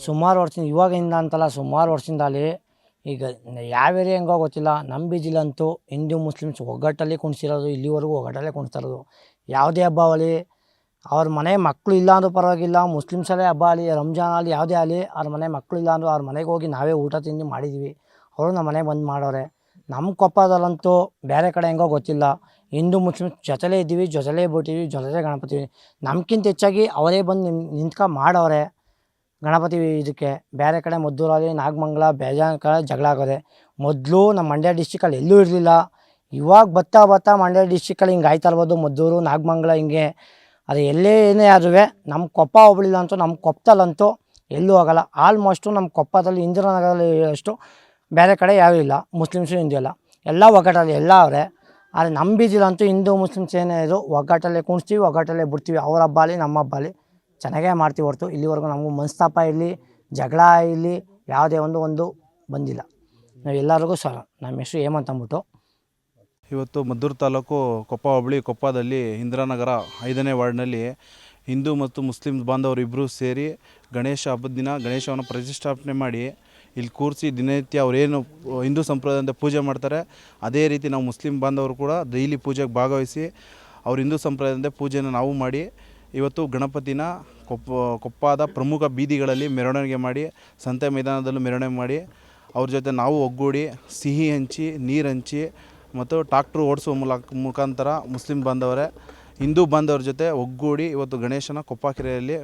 ಸುಮಾರು ವರ್ಷದಿಂದ, ಇವಾಗಿಂದ ಅಂತಲ್ಲ ಸುಮಾರು ವರ್ಷದಿಂದ ಅಲ್ಲಿ ಈಗ ಯಾವ ಏರಿಯಾ ಹೆಂಗೋ ಗೊತ್ತಿಲ್ಲ, ನಮ್ಮ ಬೀದಿಲಂತೂ ಹಿಂದೂ ಮುಸ್ಲಿಮ್ಸ್ ಒಗ್ಗಟ್ಟಲ್ಲಿ ಕುಣಿಸಿರೋದು, ಇಲ್ಲಿವರೆಗೂ ಒಗ್ಗಟ್ಟಲ್ಲೇ ಕುಣಿಸ್ತಾ ಇರೋದು. ಯಾವುದೇ ಹಬ್ಬ ಆಗಲಿ ಅವ್ರ ಮನೆ ಮಕ್ಕಳು ಇಲ್ಲ ಅಂದ್ರೂ ಪರವಾಗಿಲ್ಲ, ಮುಸ್ಲಿಮ್ಸಲ್ಲೇ ಹಬ್ಬ ಆಗಲಿ, ರಂಜಾನ್ ಆಗಲಿ, ಯಾವುದೇ ಆಗಲಿ ಅವ್ರ ಮನೆ ಮಕ್ಕಳು ಇಲ್ಲ ಅಂದರೂ ಅವ್ರ ಮನೆಗೆ ಹೋಗಿ ನಾವೇ ಊಟ ತಿಂದು ಮಾಡಿದ್ದೀವಿ. ಅವರು ನಮ್ಮ ಮನೆಗೆ ಬಂದು ಮಾಡೋರೆ. ನಮ್ಮ ಕೊಪ್ಪದಲ್ಲಂತೂ ಬೇರೆ ಕಡೆ ಹೆಂಗೋ ಗೊತ್ತಿಲ್ಲ, ಹಿಂದೂ ಮುಸ್ಲಿಮ್ಸ್ ಜೊತೆಲೇ ಇದ್ದೀವಿ, ಜೊತೆಲೇ ಬಿಡ್ತೀವಿ, ಜೊತೆಲೇ ಗಣಪತಿ. ನಮ್ಗಿಂತ ಹೆಚ್ಚಾಗಿ ಅವರೇ ಬಂದು ನಿಂತ್ಕೊಂಡು ಮಾಡವ್ರೆ ಗಣಪತಿ. ಇದಕ್ಕೆ ಬೇರೆ ಕಡೆ ಮದ್ದೂರಲ್ಲಿ, ನಾಗಮಂಗಲ, ಬೇಜಾನ್ ಕಡೆ ಜಗಳ ಆಗೋದೆ. ಮೊದಲು ನಮ್ಮ ಮಂಡ್ಯ ಡಿಸ್ಟಿಕಲ್ಲಿ ಎಲ್ಲೂ ಇರಲಿಲ್ಲ. ಇವಾಗ ಬರ್ತಾ ಮಂಡ್ಯ ಡಿಸ್ಟಿಕಲ್ಲಿ ಹಿಂಗೆ ಆಯ್ತಾ ಇರ್ಬೋದು, ಮದ್ದೂರು, ನಾಗಮಂಗಲ ಹಿಂಗೆ. ಅದು ಎಲ್ಲೇ ಏನೇ ಆದ್ರೂ ನಮ್ಮ ಕೊಪ್ಪ ಹೋಬಳಿಲ್ಲ ಅಂತೂ, ನಮ್ಮ ಕೊಪ್ಪದಲ್ಲಂತೂ ಎಲ್ಲೂ ಆಗೋಲ್ಲ. ಆಲ್ಮೋಸ್ಟು ನಮ್ಮ ಕೊಪ್ಪದಲ್ಲಿ ಇಂದಿರಾನಗರದಲ್ಲಿ ಅಷ್ಟು ಬೇರೆ ಕಡೆ ಯಾರೂ ಇಲ್ಲ. ಮುಸ್ಲಿಮ್ಸು ಹಿಂದೂ ಎಲ್ಲ ಒಗ್ಗಟ್ಟಲ್ಲಿ ಎಲ್ಲ ಅವರೇ. ಆದರೆ ನಮ್ಮ ಬೀದಿಲಂತೂ ಹಿಂದೂ ಮುಸ್ಲಿಮ್ಸ್ ಏನೇ ಇದು ಒಗ್ಗಟ್ಟಲ್ಲೇ ಕುಣಿಸ್ತೀವಿ, ಒಗ್ಗಟ್ಟಲ್ಲೇ ಬಿಡ್ತೀವಿ. ಅವ್ರ ಹಬ್ಬ ಆಗಲಿ ನಮ್ಮ ಹಬ್ಬ ಆಗಲಿ ಚೆನ್ನಾಗೇ ಮಾಡ್ತೀವಿ ಹೊರತು ಇಲ್ಲಿವರೆಗೂ ನಮಗೂ ಮನಸ್ತಾಪ ಇರಲಿ, ಜಗಳ ಇರಲಿ ಯಾವುದೇ ಒಂದು ಬಂದಿಲ್ಲ. ನಾವು ಎಲ್ಲರಿಗೂ ನಮ್ಮ ಹೆಸರು ಹೇಮಂತ್ ಅಂದ್ಬಿಟ್ಟು. ಇವತ್ತು ಮದ್ದೂರು ತಾಲೂಕು ಕೊಪ್ಪ ಹೋಬಳಿ ಕೊಪ್ಪದಲ್ಲಿ ಇಂದಿರಾನಗರ 5ನೇ ವಾರ್ಡ್ನಲ್ಲಿ ಹಿಂದೂ ಮತ್ತು ಮುಸ್ಲಿಂ ಬಾಂಧವರು ಇಬ್ಬರೂ ಸೇರಿ ಗಣೇಶ ಹಬ್ಬದ ದಿನ ಗಣೇಶವನ್ನು ಪ್ರತಿಷ್ಠಾಪನೆ ಮಾಡಿ ಇಲ್ಲಿ ಕೂರಿಸಿ ದಿನನಿತ್ಯ ಅವರೇನು ಹಿಂದೂ ಸಂಪ್ರದಾಯದ ಪೂಜೆ ಮಾಡ್ತಾರೆ ಅದೇ ರೀತಿ ನಾವು ಮುಸ್ಲಿಂ ಬಾಂಧವರು ಕೂಡ ಡೈಲಿ ಪೂಜೆಗೆ ಭಾಗವಹಿಸಿ ಅವ್ರ ಹಿಂದೂ ಸಂಪ್ರದಾಯದ ಪೂಜೆನ ನಾವು ಮಾಡಿ ಇವತ್ತು ಗಣಪತಿನ ಕೊಪ್ಪದ ಪ್ರಮುಖ ಬೀದಿಗಳಲ್ಲಿ ಮೆರವಣಿಗೆ ಮಾಡಿ, ಸಂತೆ ಮೈದಾನದಲ್ಲೂ ಮೆರವಣಿಗೆ ಮಾಡಿ ಅವ್ರ ಜೊತೆ ನಾವು ಒಗ್ಗೂಡಿ ಸಿಹಿ ಹಂಚಿ, ನೀರು ಹಂಚಿ ಮತ್ತು ಟ್ರಾಕ್ಟ್ರು ಓಡಿಸುವ ಮುಖಾಂತರ ಮುಸ್ಲಿಂ ಬಾಂಧವರೇ ಹಿಂದೂ ಬಾಂಧವರ ಜೊತೆ ಒಗ್ಗೂಡಿ ಇವತ್ತು ಗಣೇಶನ ಕೊಪ್ಪ ಕೆರೆಯಲ್ಲಿ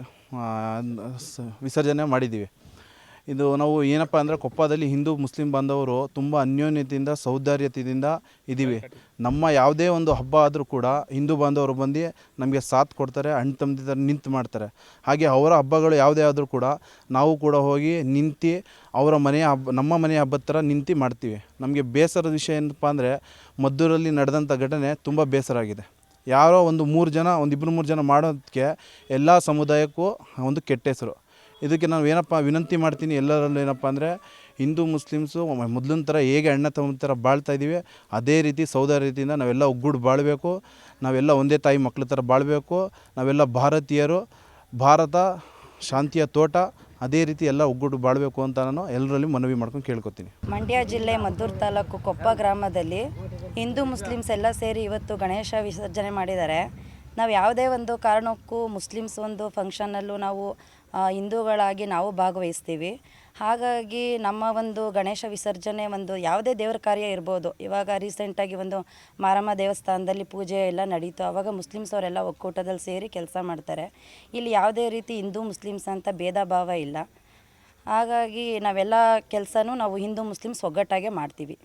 ವಿಸರ್ಜನೆ ಮಾಡಿದ್ದೀವಿ. ಇದು ನಾವು ಏನಪ್ಪ ಅಂದರೆ ಕೊಪ್ಪದಲ್ಲಿ ಹಿಂದೂ ಮುಸ್ಲಿಂ ಬಾಂಧವರು ತುಂಬ ಅನ್ಯೋನ್ಯತೆಯಿಂದ, ಸೌಹಾರ್ದತೆಯಿಂದ ಇದ್ದೀವಿ. ನಮ್ಮ ಯಾವುದೇ ಒಂದು ಹಬ್ಬ ಆದರೂ ಕೂಡ ಹಿಂದೂ ಬಾಂಧವರು ಬಂದು ನಮಗೆ ಸಾಥ್ ಕೊಡ್ತಾರೆ, ಅಣ್ಣ ತಮ್ಮದಿ ನಿಂತು ಮಾಡ್ತಾರೆ. ಹಾಗೆ ಅವರ ಹಬ್ಬಗಳು ಯಾವುದೇ ಆದರೂ ಕೂಡ ನಾವು ಕೂಡ ಹೋಗಿ ನಿಂತು ಅವರ ಮನೆಯ ಹಬ್ಬ, ನಮ್ಮ ಮನೆಯ ಹಬ್ಬದ ಥರ ನಿಂತು ಮಾಡ್ತೀವಿ. ನಮಗೆ ಬೇಸರದ ವಿಷಯ ಏನಪ್ಪ ಅಂದರೆ ಮದ್ದೂರಲ್ಲಿ ನಡೆದಂಥ ಘಟನೆ ತುಂಬ ಬೇಸರ ಆಗಿದೆ. ಯಾರೋ ಒಂದು 2-3 ಜನ ಮಾಡೋದಕ್ಕೆ ಎಲ್ಲ ಸಮುದಾಯಕ್ಕೂ ಒಂದು ಕೆಟ್ಟ ಹೆಸರು. ಇದಕ್ಕೆ ನಾನು ಏನಪ್ಪ ವಿನಂತಿ ಮಾಡ್ತೀನಿ ಎಲ್ಲರಲ್ಲೂ ಏನಪ್ಪ ಅಂದರೆ ಹಿಂದೂ ಮುಸ್ಲಿಮ್ಸು ಮೊದಲಿನ ಥರ ಹೇಗೆ ಅಣ್ಣ ತಮ್ಮ ಥರ ಬಾಳ್ತಾಯಿದ್ದೀವಿ ಅದೇ ರೀತಿ ಸೌಹಾರ್ದತೆಯಿಂದ ನಾವೆಲ್ಲ ಒಗ್ಗೂಡಿ ಬಾಳಬೇಕು. ನಾವೆಲ್ಲ ಒಂದೇ ತಾಯಿ ಮಕ್ಕಳ ಥರ ಬಾಳಬೇಕು. ನಾವೆಲ್ಲ ಭಾರತೀಯರು, ಭಾರತ ಶಾಂತಿಯ ತೋಟ, ಅದೇ ರೀತಿ ಎಲ್ಲ ಒಗ್ಗೂಡಿ ಬಾಳಬೇಕು ಅಂತ ನಾನು ಎಲ್ಲರಲ್ಲಿ ಮನವಿ ಮಾಡ್ಕೊಂಡು ಕೇಳ್ಕೊತೀನಿ. ಮಂಡ್ಯ ಜಿಲ್ಲೆ ಮದ್ದೂರು ತಾಲೂಕು ಕೊಪ್ಪ ಗ್ರಾಮದಲ್ಲಿ ಹಿಂದೂ ಮುಸ್ಲಿಮ್ಸ್ ಎಲ್ಲ ಸೇರಿ ಇವತ್ತು ಗಣೇಶ ವಿಸರ್ಜನೆ ಮಾಡಿದ್ದಾರೆ. ನಾವು ಯಾವುದೇ ಒಂದು ಕಾರಣಕ್ಕೂ ಮುಸ್ಲಿಮ್ಸ್ ಒಂದು ಫಂಕ್ಷನಲ್ಲೂ ನಾವು ಹಿಂದೂಗಳಾಗಿ ನಾವು ಭಾಗವಹಿಸ್ತೀವಿ. ಹಾಗಾಗಿ ನಮ್ಮ ಒಂದು ಗಣೇಶ ವಿಸರ್ಜನೆ ಒಂದು ಯಾವುದೇ ದೇವ್ರ ಕಾರ್ಯ ಇರ್ಬೋದು. ಇವಾಗ ರೀಸೆಂಟಾಗಿ ಒಂದು ಮಾರಮ್ಮ ದೇವಸ್ಥಾನದಲ್ಲಿ ಪೂಜೆ ಎಲ್ಲ ನಡೀತು. ಆವಾಗ ಮುಸ್ಲಿಮ್ಸ್ ಅವರೆಲ್ಲ ಒಕ್ಕೂಟದಲ್ಲಿ ಸೇರಿ ಕೆಲಸ ಮಾಡ್ತಾರೆ. ಇಲ್ಲಿ ಯಾವುದೇ ರೀತಿ ಹಿಂದೂ ಮುಸ್ಲಿಮ್ಸ್ ಅಂತ ಭೇದ ಭಾವ ಇಲ್ಲ. ಹಾಗಾಗಿ ನಾವೆಲ್ಲ ಕೆಲಸನೂ ನಾವು ಹಿಂದೂ ಮುಸ್ಲಿಮ್ಸ್ ಒಗ್ಗಟ್ಟಾಗೆ ಮಾಡ್ತೀವಿ.